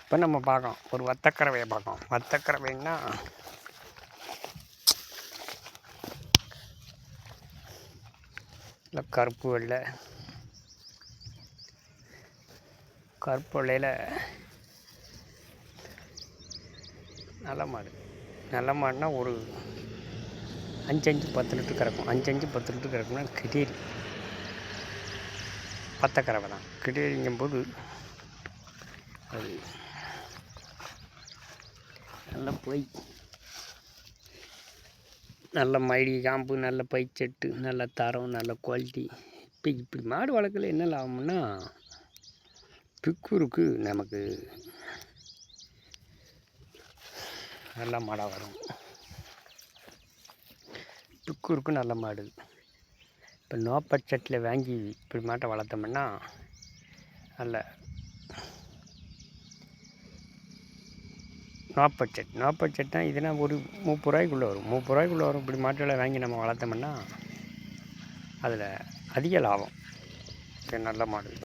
இப்போ நம்ம பார்க்கோம் ஒரு வத்தக்கறவையை பார்க்கோம். வத்தக்கறவைன்னா இல்லை கருப்பு வெள்ளை கருப்பு வெள்ளையில் நல்ல மாடு. நல்ல மாடுனா ஒரு 5 10 லிட்டர் கறக்கும். 5 10 லிட்டர் கறக்கும்னா கிடேரி வத்தக்கறவை தான். கிடேரிங்கும்போது அது நல்ல பொய், நல்ல மைடி காம்பு, நல்ல பைச்செட்டு, நல்ல தரம், நல்ல குவாலிட்டி. இப்படி மாடு வளர்க்கல என்ன லாபம்னா, பிக்கூருக்கு நமக்கு நல்ல மாடாக வரும். பிக்கூருக்கு நல்ல மாடு. இப்போ நோ பட்ஜெட்டில் வாங்கி இப்படி மாட்டை வளர்த்தோம்னா நல்ல நோ பட்ஜெட்னா இதுனா ஒரு 30 ரூபாய்க்குள்ளே வரும். 30 ரூபாய்க்குள்ளே வரும். இப்படி மாட்டுகளை வாங்கி நம்ம வளர்த்தோம்னா அதில் அதிக லாபம். நல்ல மாடு.